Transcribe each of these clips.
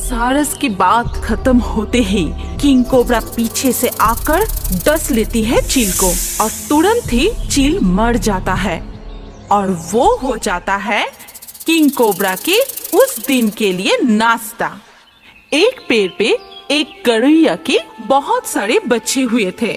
सारस की बात खत्म होते ही किंग कोबरा पीछे से आकर डस लेती है चील को और तुरंत ही चील मर जाता है और वो हो जाता है किंग कोबरा के उस दिन के लिए नाश्ता। एक पेड़ पे एक गौरैया के बहुत सारे बच्चे हुए थे।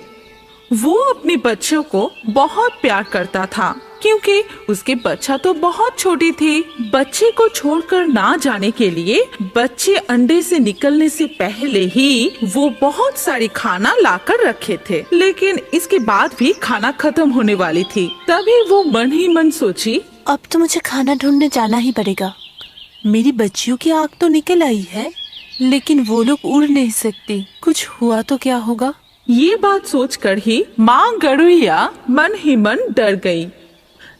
वो अपने बच्चों को बहुत प्यार करता था क्योंकि उसके बच्चा तो बहुत छोटी थी। बच्चे को छोड़कर ना जाने के लिए बच्चे अंडे से निकलने से पहले ही वो बहुत सारी खाना लाकर रखे थे, लेकिन इसके बाद भी खाना खत्म होने वाली थी। तभी वो मन ही मन सोची, अब तो मुझे खाना ढूंढने जाना ही पड़ेगा। मेरी बच्चियों की आँख तो निकल आई है, लेकिन वो लोग उड़ नहीं सकती। कुछ हुआ तो क्या होगा? ये बात सोचकर ही माँ गौरैया मन ही मन डर गई,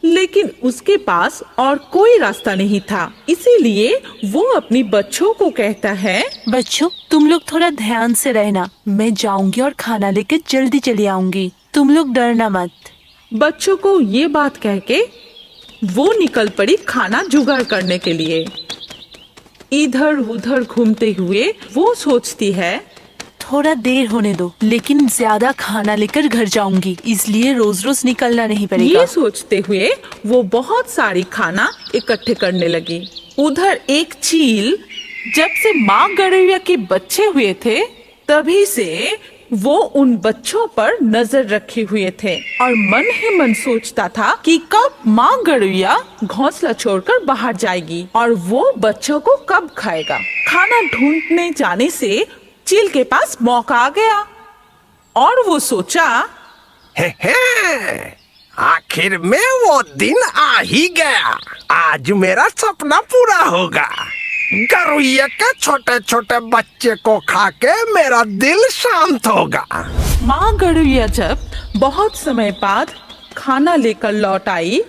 लेकिन उसके पास और कोई रास्ता नहीं था। इसीलिए वो अपनी बच्चों को कहता है, बच्चों तुम लोग थोड़ा ध्यान से रहना, मैं जाऊंगी और खाना लेके जल्दी चली आऊंगी, तुम लोग डरना मत। बच्चों को ये बात कह के वो निकल पड़ी खाना जुगाड़ करने के लिए। इधर उधर घूमते हुए वो सोचती है, थोड़ा देर होने दो, लेकिन ज्यादा खाना लेकर घर जाऊंगी, इसलिए रोज रोज निकलना नहीं पड़ेगा। ये सोचते हुए वो बहुत सारी खाना इकट्ठे करने लगी। उधर एक चील जब से माँ गौरैया के बच्चे हुए थे तभी से वो उन बच्चों पर नजर रखे हुए थे और मन ही मन सोचता था कि कब माँ गौरैया घोंसला छोड़कर बाहर जाएगी और वो बच्चों को कब खाएगा। खाना ढूंढने जाने से चील के पास मौका आ गया और वो सोचा, आखिर में वो दिन आ ही गया। आज मेरा सपना पूरा होगा। गौरैया के छोटे छोटे बच्चे को खा के मेरा दिल शांत होगा। माँ गौरैया जब बहुत समय बाद खाना लेकर लौट आई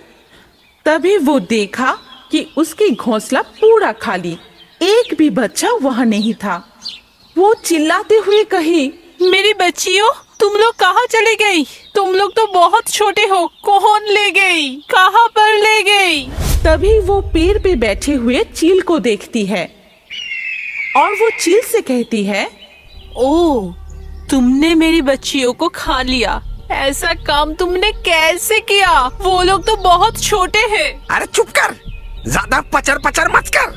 तभी वो देखा कि उसकी घोंसला पूरा खाली, एक भी बच्चा वहाँ नहीं था। वो चिल्लाते हुए कही, मेरी बच्चियों तुम लोग कहाँ चली गई? तुम लोग तो बहुत छोटे हो, कौन ले गई? कहाँ पर ले गई? तभी वो पेड़ पे बैठे हुए चील को देखती है और वो चील से कहती है, ओ, तुमने मेरी बच्चियों को खा लिया। ऐसा काम तुमने कैसे किया? वो लोग तो बहुत छोटे हैं। अरे चुप कर, ज्यादा पचर पचर मत कर।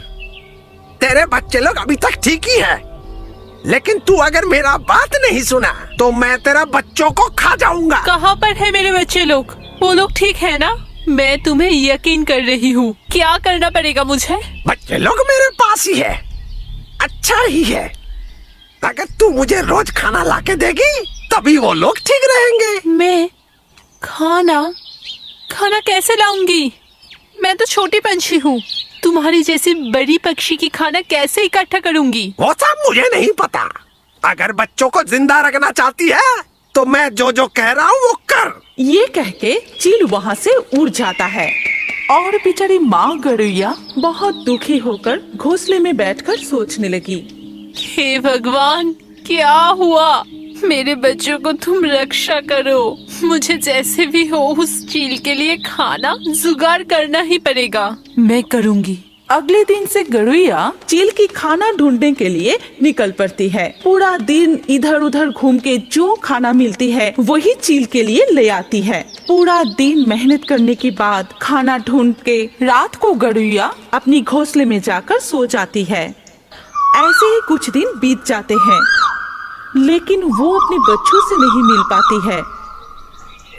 तेरे बच्चे लोग अभी तक ठीक ही है, लेकिन तू अगर मेरा बात नहीं सुना तो मैं तेरा बच्चों को खा जाऊंगा। कहाँ पर है मेरे बच्चे लोग? वो लोग ठीक है ना? मैं तुम्हें यकीन कर रही हूँ। क्या करना पड़ेगा मुझे? बच्चे लोग मेरे पास ही है। अच्छा ही है, अगर तू मुझे रोज खाना लाके देगी तभी वो लोग ठीक रहेंगे। मैं खाना कैसे लाऊंगी? मैं तो छोटी पंछी हूँ, तुम्हारी जैसी बड़ी पक्षी की खाना कैसे इकट्ठा करूंगी? वो सब मुझे नहीं पता। अगर बच्चों को जिंदा रखना चाहती है तो मैं जो जो कह रहा हूँ वो कर। ये कह के चील वहाँ से उड़ जाता है और बेचारी माँ गौरैया बहुत दुखी होकर घोंसले में बैठकर सोचने लगी, हे भगवान, क्या हुआ? मेरे बच्चों को तुम रक्षा करो। मुझे जैसे भी हो उस चील के लिए खाना जुगाड़ करना ही पड़ेगा। मैं करूँगी। अगले दिन से गौरैया चील की खाना ढूंढने के लिए निकल पड़ती है। पूरा दिन इधर उधर घूम के जो खाना मिलती है वही चील के लिए ले आती है। पूरा दिन मेहनत करने के बाद खाना ढूंढ के रात को गौरैया अपनी घोंसले में जाकर सो जाती है। ऐसे ही कुछ दिन बीत जाते हैं, लेकिन वो अपने बच्चों से नहीं मिल पाती है।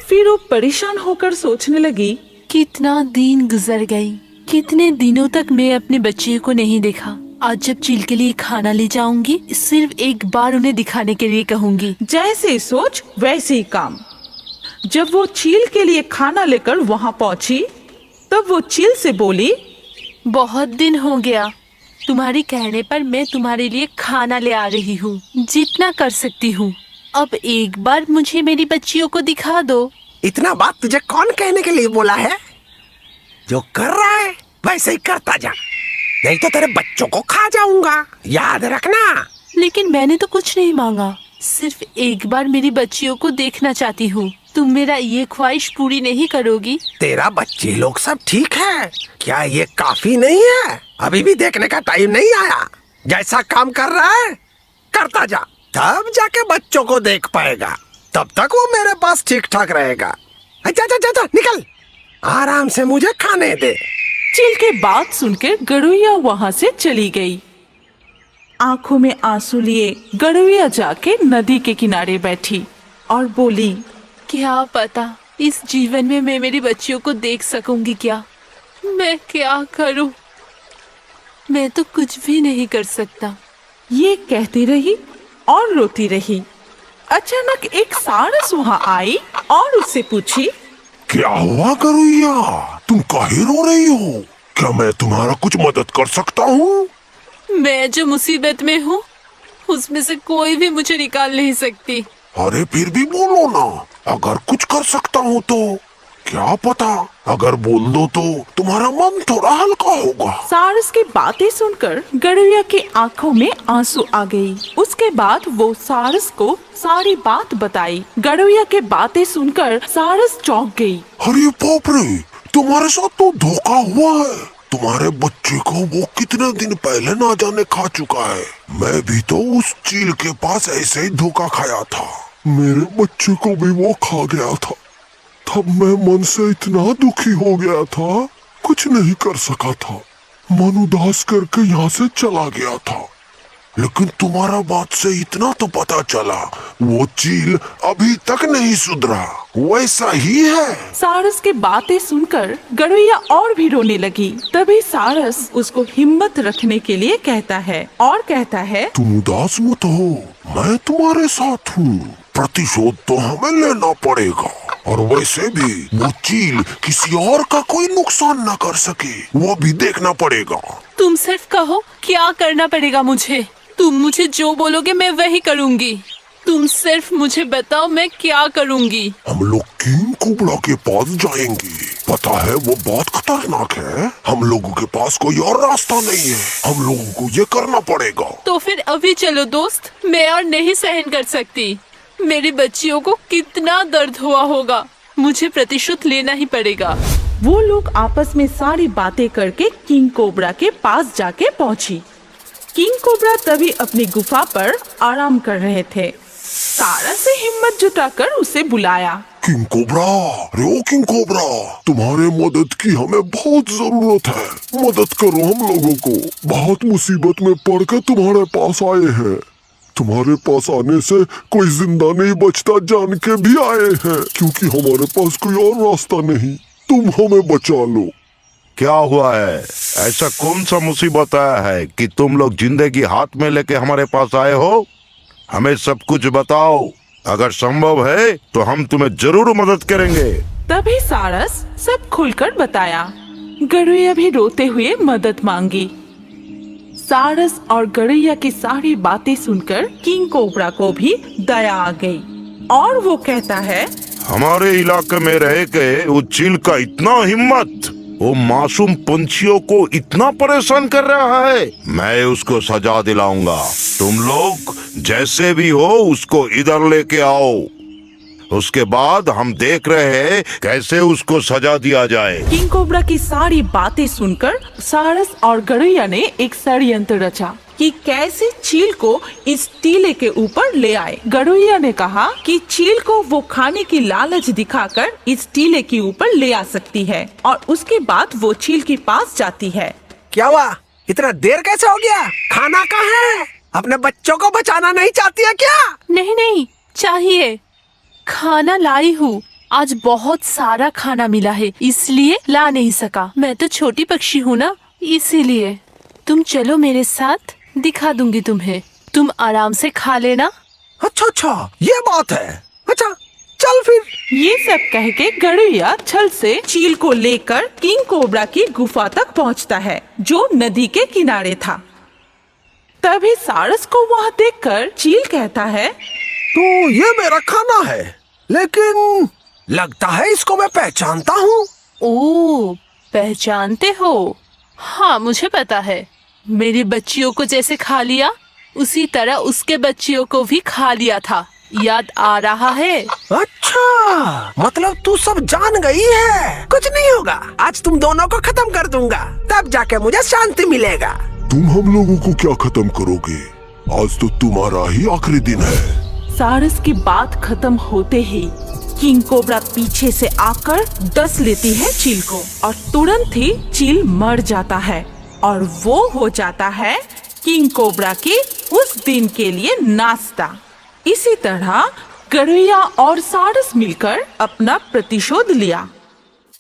फिर वो परेशान होकर सोचने लगी, कितना दिन गुजर गई, कितने दिनों तक मैं अपने बच्चे को नहीं देखा। आज जब चील के लिए खाना ले जाऊंगी, सिर्फ एक बार उन्हें दिखाने के लिए कहूंगी। जैसे सोच वैसे ही काम। जब वो चील के लिए खाना लेकर वहाँ पहुँची तब वो चील से बोली, बहुत दिन हो गया, तुम्हारे कहने पर मैं तुम्हारे लिए खाना ले आ रही हूँ। जितना कर सकती हूँ, अब एक बार मुझे मेरी बच्चियों को दिखा दो। इतना बात तुझे कौन कहने के लिए बोला है? जो कर रहा है वैसे ही करता जा, नहीं तो तेरे बच्चों को खा जाऊंगा, याद रखना। लेकिन मैंने तो कुछ नहीं मांगा, सिर्फ एक बार मेरी बच्चियों को देखना चाहती हूँ। तुम मेरा ये ख्वाहिश पूरी नहीं करोगी? तेरा बच्चे लोग सब ठीक है क्या? ये काफी नहीं है? अभी भी देखने का टाइम नहीं आया। जैसा काम कर रहा है करता जा, तब जाके बच्चों को देख पाएगा। तब तक वो मेरे पास ठीक ठाक रहेगा। जा जा जा जा, निकल, आराम से मुझे खाने दे। चील के बात सुनकर गरुइया वहाँ से चली गई। आंखों में आंसू लिए गरुइया जाके नदी के किनारे बैठी और बोली, क्या पता इस जीवन में मैं मेरी बच्चियों को देख सकूंगी क्या? मैं क्या करूं? मैं तो कुछ भी नहीं कर सकता। ये कहती रही और रोती रही। अचानक एक सारस वहाँ आई और उससे पूछी, क्या हुआ गरुइया, तुम काहे रो रही हो? क्या मैं तुम्हारा कुछ मदद कर सकता हूँ? मैं जो मुसीबत में हूँ उसमें से कोई भी मुझे निकाल नहीं सकती। अरे फिर भी बोलो ना, अगर कुछ कर सकता हूँ तो। क्या पता अगर बोल दो तो तुम्हारा मन थोड़ा हल्का होगा। सारस की बातें सुनकर गरुइया की आंखों में आंसू आ गई। उसके बाद वो सारस को सारी बात बताई। गरुइया के बातें सुनकर सारस चौंक गई। अरे बाप रे, तुम्हारे साथ तो धोखा हुआ है। तुम्हारे बच्चे को वो कितने दिन पहले ना जाने खा चुका है। मैं भी तो उस चील के पास ऐसे ही धोखा खाया था। मेरे बच्चे को भी वो खा गया था। तब मैं मन से इतना दुखी हो गया था, कुछ नहीं कर सका था। मन उदास करके यहाँ से चला गया था। लेकिन तुम्हारा बात से इतना तो पता चला, वो चील अभी तक नहीं सुधरा, वैसा ही है। सारस की बातें सुनकर गरुइया और भी रोने लगी। तभी सारस उसको हिम्मत रखने के लिए कहता है और कहता है, तुम उदास मत हो, मैं तुम्हारे साथ हूँ। प्रतिशोध तो हमें लेना पड़ेगा, और वैसे भी वो चील किसी और का कोई नुकसान न कर सके, वो भी देखना पड़ेगा। तुम सिर्फ कहो क्या करना पड़ेगा मुझे। तुम मुझे जो बोलोगे मैं वही करूंगी। तुम सिर्फ मुझे बताओ मैं क्या करूंगी। हम लोग किंग कोबरा के पास जाएंगे। पता है वो बहुत खतरनाक है। हम लोगों के पास कोई और रास्ता नहीं है। हम लोगों को ये करना पड़ेगा। तो फिर अभी चलो दोस्त, मैं और नहीं सहन कर सकती। मेरी बच्चियों को कितना दर्द हुआ होगा, मुझे प्रतिशोध लेना ही पड़ेगा। वो लोग आपस में सारी बातें करके किंग कोबरा के पास जाके पहुंची। किंग कोबरा तभी अपनी गुफा पर आराम कर रहे थे। सारस से हिम्मत जुटाकर उसे बुलाया। किंग कोबरा, रे किंग कोबरा, तुम्हारे मदद की हमें बहुत जरूरत है। मदद करो हम लोगों को। बहुत मुसीबत में पड़कर तुम्हारे पास आए हैं। तुम्हारे पास आने से कोई जिंदा नहीं बचता जान के भी आए हैं, क्योंकि हमारे पास कोई और रास्ता नहीं। तुम हमें बचा लो। क्या हुआ है? ऐसा कौन सा मुसीबत आया है कि तुम लोग जिंदगी हाथ में लेके हमारे पास आए हो? हमें सब कुछ बताओ। अगर संभव है तो हम तुम्हें जरूर मदद करेंगे। तभी सारस सब खुलकर बताया। गरुइया भी रोते हुए मदद मांगी। सारस और गरुइया की सारी बातें सुनकर किंग कोबरा को भी दया आ गई और वो कहता है, हमारे इलाके में रह के उस चील का इतना हिम्मत, वो मासूम पंछियों को इतना परेशान कर रहा है। मैं उसको सजा दिलाऊंगा। तुम लोग जैसे भी हो उसको इधर लेके आओ। उसके बाद हम देख रहे हैं कैसे उसको सजा दिया जाए। किंग कोबरा की सारी बातें सुनकर सारस और गरुइया ने एक षड्यंत्र रचा कि कैसे चील को इस टीले के ऊपर ले आए। गरुइया ने कहा कि चील को वो खाने की लालच दिखाकर इस टीले के ऊपर ले आ सकती है और उसके बाद वो चील के पास जाती है। क्या हुआ? इतना देर कैसे हो गया? खाना कहाँ है? अपने बच्चों को बचाना नहीं चाहती है क्या? नहीं नहीं, चाहिए। खाना लाई हूँ। आज बहुत सारा खाना मिला है इसलिए ला नहीं सका। मैं तो छोटी पक्षी हूँ ना, इसीलिए। तुम चलो मेरे साथ, दिखा दूंगी तुम्हें। तुम आराम से खा लेना। अच्छा, ये बात है। अच्छा चल फिर। ये सब कह के गरुइया छल से चील को लेकर किंग कोबरा की गुफा तक पहुंचता है जो नदी के किनारे था। तभी सारस को वहाँ देखकर चील कहता है, तो ये मेरा खाना है, लेकिन लगता है इसको मैं पहचानता हूँ। ओह, पहचानते हो? हाँ मुझे पता है। मेरी बच्चियों को जैसे खा लिया उसी तरह उसके बच्चियों को भी खा लिया था। याद आ रहा है? अच्छा, मतलब तू सब जान गई है। कुछ नहीं होगा, आज तुम दोनों को खत्म कर दूंगा, तब जाके मुझे शांति मिलेगा। तुम हम लोगों को क्या खत्म करोगे? आज तो तुम्हारा ही आखिरी दिन है। सारस की बात खत्म होते ही किंग कोबरा पीछे से आकर डस लेती है चील को और तुरंत ही चील मर जाता है और वो हो जाता है किंग कोबरा की उस दिन के लिए नाश्ता। इसी तरह गरुइया और सारस मिलकर अपना प्रतिशोध लिया।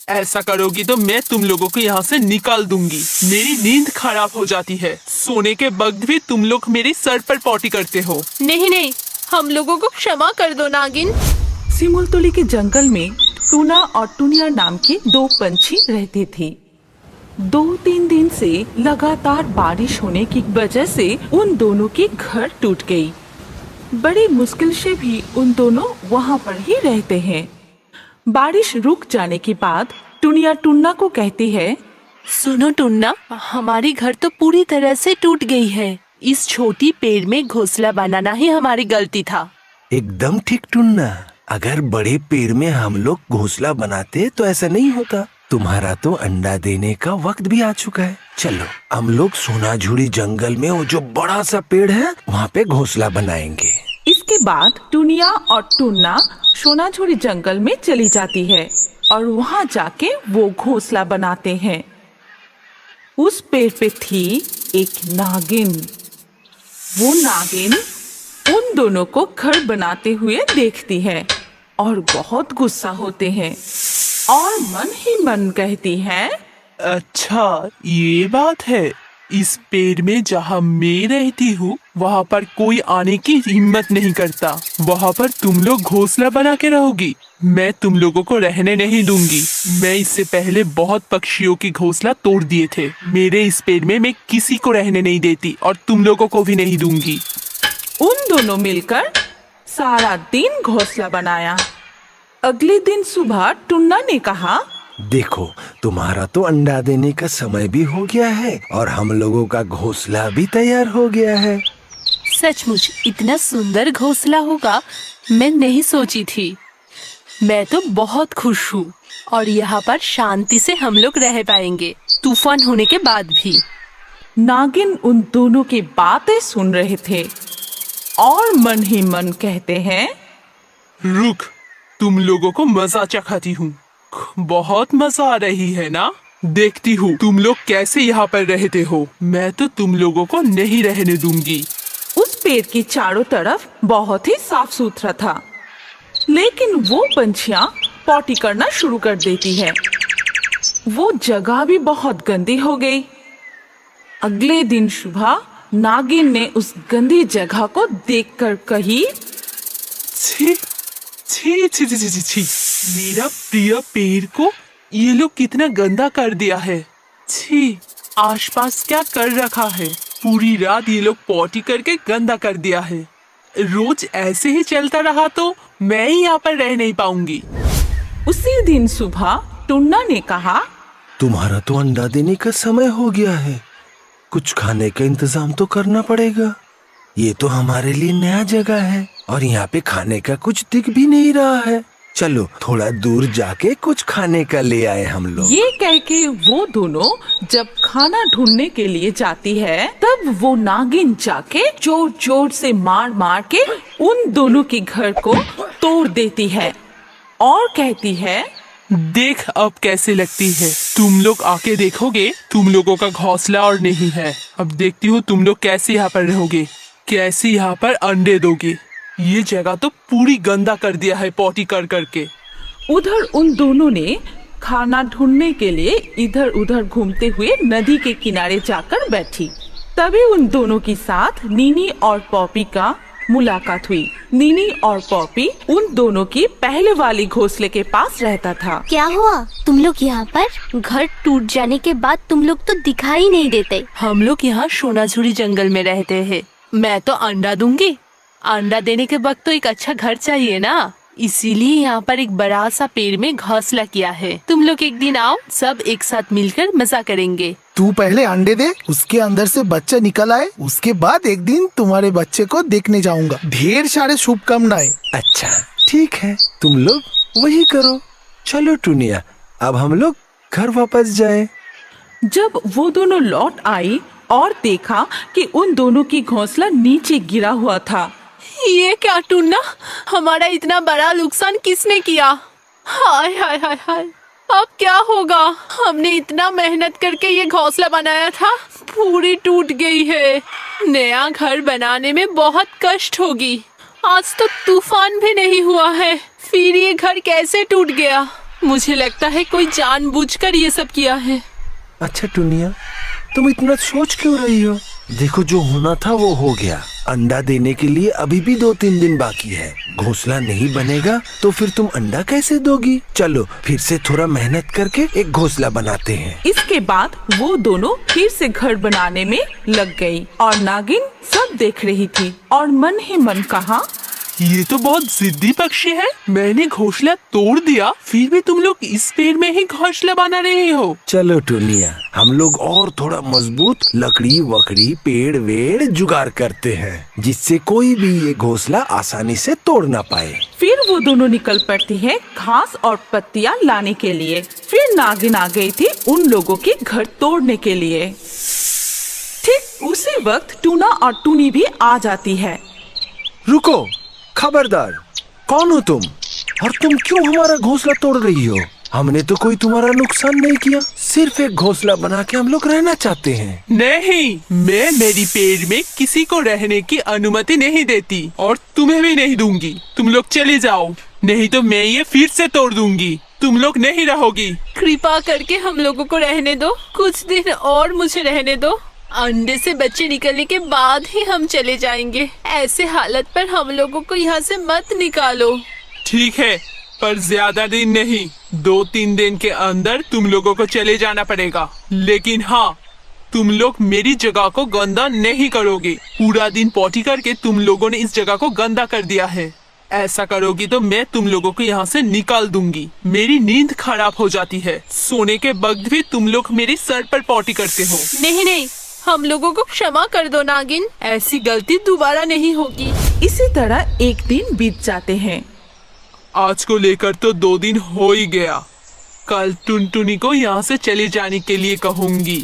ऐसा करोगी तो मैं तुम लोगों को यहाँ से निकाल दूंगी। मेरी नींद खराब हो जाती है। सोने के वक्त भी तुम लोग मेरे सर पर पॉटी करते हो। नहीं नहीं, हम लोगों को क्षमा कर दो नागिन। सिमुलतुली के जंगल में टूना और टुनिया नाम के दो पंछी रहते थे। 2-3 दिन से लगातार बारिश होने की वजह से उन दोनों के घर टूट गई। बड़ी मुश्किल से भी उन दोनों वहाँ पर ही रहते हैं। बारिश रुक जाने के बाद टुनिया टुन्ना को कहती है, सुनो टुन्ना, हमारी घर तो पूरी तरह से टूट गई है। इस छोटी पेड़ में घोंसला बनाना ही हमारी गलती था। एकदम ठीक टुन्ना, अगर बड़े पेड़ में हम लोग घोंसला बनाते तो ऐसा नहीं होता। तुम्हारा तो अंडा देने का वक्त भी आ चुका है। चलो हम लोग सोनाझुरी जंगल में वो जो बड़ा सा पेड़ है वहाँ पे घोंसला बनाएंगे। इसके बाद टुनिया और टुन्ना सोनाझुरी जंगल में चली जाती है और वहाँ जाके वो घोंसला बनाते हैं। उस पेड़ पे थी एक नागिन। वो नागिन उन दोनों को घर बनाते हुए देखती है और बहुत गुस्सा होते हैं और मन ही मन कहती है, अच्छा ये बात है। इस पेड़ में जहाँ मैं रहती हूँ वहाँ पर कोई आने की हिम्मत नहीं करता। वहाँ पर तुम लोग घोंसला बना के रहोगी। मैं तुम लोगों को रहने नहीं दूंगी। मैं इससे पहले बहुत पक्षियों की घोंसला तोड़ दिए थे। मेरे इस पेड़ में मैं किसी को रहने नहीं देती और तुम लोगों को भी नहीं दूंगी। उन दोनों मिलकर सारा दिन घोंसला बनाया। अगले दिन सुबह टुन्ना ने कहा, देखो तुम्हारा तो अंडा देने का समय भी हो गया है और हम लोगों का घोंसला भी तैयार हो गया है। सचमुच इतना सुंदर घोंसला होगा मैं नहीं सोची थी। मैं तो बहुत खुश हूँ और यहाँ पर शांति से हम लोग रह पाएंगे, तूफान होने के बाद भी। नागिन उन दोनों की बातें सुन रहे थे और मन ही मन कहते हैं, रुक, तुम लोगों को मजा चखाती हूँ। बहुत मजा आ रही है ना? देखती हूँ तुम लोग कैसे यहाँ पर रहते हो। मैं तो तुम लोगों को नहीं रहने दूंगी। उस पेड़ के चारों तरफ बहुत ही साफ सुथरा था, लेकिन वो पंछियाँ पॉटी करना शुरू कर देती है। वो जगह भी बहुत गंदी हो गई। अगले दिन सुबह नागिन ने उस गंदी जगह को देखकर कही, छी छी छी छी छी छी, मेरा प्रिय पेड़ को ये लोग कितना गंदा कर दिया है। छी, आसपास क्या कर रखा है? पूरी रात ये लोग पॉटी करके गंदा कर दिया है। रोज ऐसे ही चलता रहा तो मैं ही यहाँ पर रह नहीं पाऊंगी। उसी दिन सुबह टुन्ना ने कहा, तुम्हारा तो अंडा देने का समय हो गया है। कुछ खाने का इंतजाम तो करना पड़ेगा। ये तो हमारे लिए नया जगह है और यहाँ पे खाने का कुछ दिख भी नहीं रहा है। चलो थोड़ा दूर जाके कुछ खाने का ले आए हम लोग। ये कह के वो दोनों जब खाना ढूंढने के लिए जाती है तब वो नागिन जाके जोर जोर से मार मार के उन दोनों के घर को तोड़ देती है और कहती है, देख अब कैसे लगती है। तुम लोग आके देखोगे, तुम लोगों का घोंसला और नहीं है। अब देखती हूँ तुम लोग कैसे यहाँ पर रहोगे, कैसे यहाँ पर अंडे दोगे। ये जगह तो पूरी गंदा कर दिया है पॉटी कर करके। उधर उन दोनों ने खाना ढूंढने के लिए इधर उधर घूमते हुए नदी के किनारे जाकर बैठी। तभी उन दोनों के साथ नीनी और पॉपी का मुलाकात हुई। नीनी और पॉपी उन दोनों की पहले वाली घोंसले के पास रहता था। क्या हुआ तुम लोग यहाँ पर? घर टूट जाने के बाद तुम लोग तो दिखाई नहीं देते। हम लोग यहाँ सोनाझुरी जंगल में रहते हैं। मैं तो अंडा दूंगी। अंडा देने के वक्त तो एक अच्छा घर चाहिए ना, इसीलिए यहाँ पर एक बड़ा सा पेड़ में घोंसला किया है। तुम लोग एक दिन आओ, सब एक साथ मिलकर मजा करेंगे। तू पहले अंडे दे, उसके अंदर से बच्चा निकल आए, उसके बाद एक दिन तुम्हारे बच्चे को देखने जाऊंगा। ढेर सारे शुभकामनाएं। अच्छा ठीक है, तुम लोग वही करो। चलो टुनिया, अब हम लोग घर वापस जाएं। जब वो दोनों लौट आई और देखा कि उन दोनों की घोंसला नीचे गिरा हुआ था। ये क्या टूना, हमारा इतना बड़ा नुकसान किसने किया? हाय हाय हाय हाय, अब क्या होगा? हमने इतना मेहनत करके ये घोंसला बनाया था, पूरी टूट गई है। नया घर बनाने में बहुत कष्ट होगी। आज तो तूफान भी नहीं हुआ है, फिर ये घर कैसे टूट गया? मुझे लगता है कोई जानबूझकर ये सब किया है। अच्छा टुनिया, तुम इतना सोच क्यों रही हो? देखो, जो होना था वो हो गया। अंडा देने के लिए अभी भी 2-3 दिन बाकी है। घोंसला नहीं बनेगा तो फिर तुम अंडा कैसे दोगी? चलो फिर से थोड़ा मेहनत करके एक घोंसला बनाते हैं। इसके बाद वो दोनों फिर से घर बनाने में लग गई और नागिन सब देख रही थी और मन ही मन कहा, ये तो बहुत जिद्दी पक्षी है। मैंने घोंसला तोड़ दिया, फिर भी तुम लोग इस पेड़ में ही घोंसला बना रहे हो। चलो टुनिया, हम लोग और थोड़ा मजबूत लकड़ी वकड़ी पेड़ वेड़ जुगाड़ करते हैं, जिससे कोई भी ये घोंसला आसानी से तोड़ ना पाए। फिर वो दोनों निकल पड़ती है घास और पत्तियां लाने के लिए। फिर नागिन आ गई थी उन लोगों के घर तोड़ने के लिए। ठीक उसी वक्त टूना और टूनी भी आ जाती है। रुको, खबरदार, कौन हो तुम और तुम क्यों हमारा घोंसला तोड़ रही हो? हमने तो कोई तुम्हारा नुकसान नहीं किया, सिर्फ एक घोंसला बना के हम लोग रहना चाहते हैं। नहीं, मैं मेरी पेड़ में किसी को रहने की अनुमति नहीं देती और तुम्हें भी नहीं दूंगी। तुम लोग चले जाओ, नहीं तो मैं ये फिर से तोड़ दूंगी। तुम लोग नहीं रहोगी। कृपा करके हम लोगों को रहने दो, कुछ दिन और मुझे रहने दो। अंडे से बच्चे निकलने के बाद ही हम चले जाएंगे। ऐसे हालत पर हम लोगों को यहाँ से मत निकालो। ठीक है, पर ज्यादा दिन नहीं, 2-3 दिन के अंदर तुम लोगों को चले जाना पड़ेगा। लेकिन हाँ, तुम लोग मेरी जगह को गंदा नहीं करोगे। पूरा दिन पॉटी करके तुम लोगों ने इस जगह को गंदा कर दिया है। ऐसा करोगी तो मैं तुम लोगों को यहाँ से निकाल दूंगी। मेरी नींद खराब हो जाती है। सोने के वक्त भी तुम लोग मेरी सर पर पॉटी करते हो। नहीं नहीं, हम लोगों को क्षमा कर दो नागिन, ऐसी गलती दोबारा नहीं होगी। इसी तरह एक दिन बीत जाते हैं। आज को लेकर तो 2 दिन हो ही गया। कल टुनटुनी को यहाँ से चले जाने के लिए कहूँगी।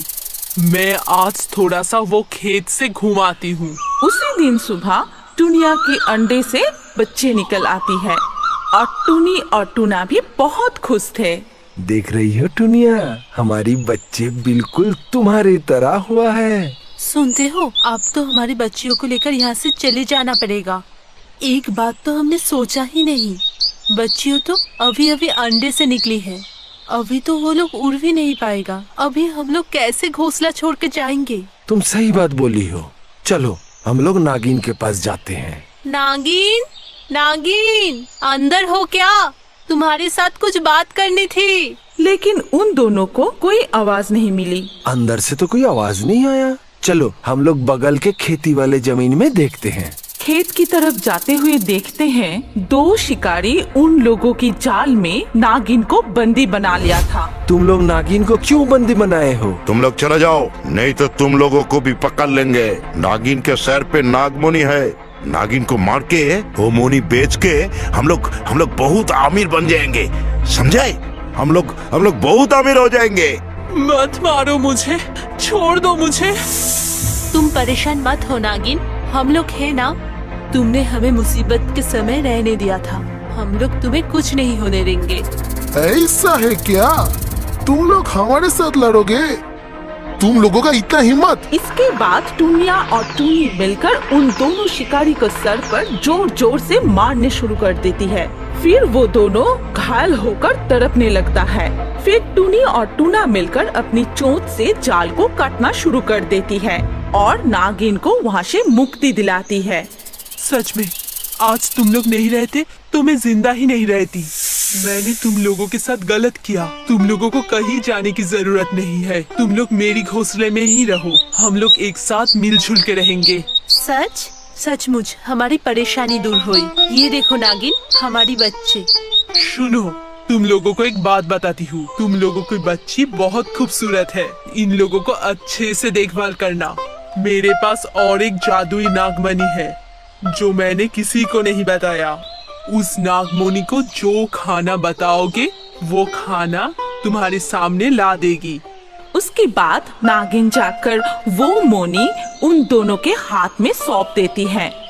मैं आज थोड़ा सा वो खेत से घुमाती हूँ। उसी दिन सुबह टुनिया के अंडे से बच्चे निकल आती है और टुनी और टूना भी बहुत खुश थे। देख रही हो टुनिया, हमारी बच्चे बिल्कुल तुम्हारी तरह हुआ है। सुनते हो, अब तो हमारे बच्चियों को लेकर यहाँ से चले जाना पड़ेगा। एक बात तो हमने सोचा ही नहीं, बच्चियों तो अभी अभी अंडे से निकली है, अभी तो वो लोग उड़ भी नहीं पाएगा। अभी हम लोग कैसे घोंसला छोड़ के जाएंगे? तुम सही बात बोली हो। चलो हम लोग नागिन के पास जाते हैं। नागिन, नागिन, अंदर हो क्या? तुम्हारे साथ कुछ बात करनी थी। लेकिन उन दोनों को कोई आवाज नहीं मिली। अंदर से तो कोई आवाज नहीं आया। चलो हम लोग बगल के खेती वाले जमीन में देखते हैं। खेत की तरफ जाते हुए देखते हैं 2 शिकारी उन लोगों की जाल में नागिन को बंदी बना लिया था। तुम लोग नागिन को क्यों बंदी बनाए हो? तुम लोग चले जाओ, नहीं तो तुम लोगों को भी पकड़ लेंगे। नागिन के सर पे नागमणि है। नागिन को मार के वो मोनी बेच के हम लोग बहुत अमीर बन जाएंगे, समझे? हम लोग बहुत अमीर हो जाएंगे। मत मारो मुझे, छोड़ दो मुझे। तुम परेशान मत हो नागिन, हम लोग है ना। तुमने हमें मुसीबत के समय रहने दिया था, हम लोग तुम्हें कुछ नहीं होने देंगे। ऐसा है क्या? तुम लोग हमारे साथ लड़ोगे? तुम लोगों का इतना हिम्मत? इसके बाद टूनिया और टूनी मिलकर उन दोनों शिकारी को सर पर जोर जोर से मारने शुरू कर देती है। फिर वो दोनों घायल होकर तड़पने लगता है। फिर टूनी और टूना मिलकर अपनी चोंच से जाल को काटना शुरू कर देती है और नागिन को वहाँ से मुक्ति दिलाती है। सच में आज तुम लोग नहीं रहते तो मैं जिंदा ही नहीं रहती। मैंने तुम लोगों के साथ गलत किया। तुम लोगों को कहीं जाने की जरूरत नहीं है। तुम लोग मेरी घोंसले में ही रहो। हम लोग एक साथ मिलजुल के रहेंगे। सच सचमुच हमारी परेशानी दूर हुई। ये देखो नागिन, हमारी बच्चे। सुनो, तुम लोगों को एक बात बताती हूँ। तुम लोगों की बच्ची बहुत खूबसूरत है। इन लोगों को अच्छे से देखभाल करना। मेरे पास और एक जादुई नागमणि है जो मैंने किसी को नहीं बताया। उस नागमणि को जो खाना बताओगे वो खाना तुम्हारे सामने ला देगी। उसके बाद नागिन जाकर वो मोनी उन दोनों के हाथ में सौंप देती है।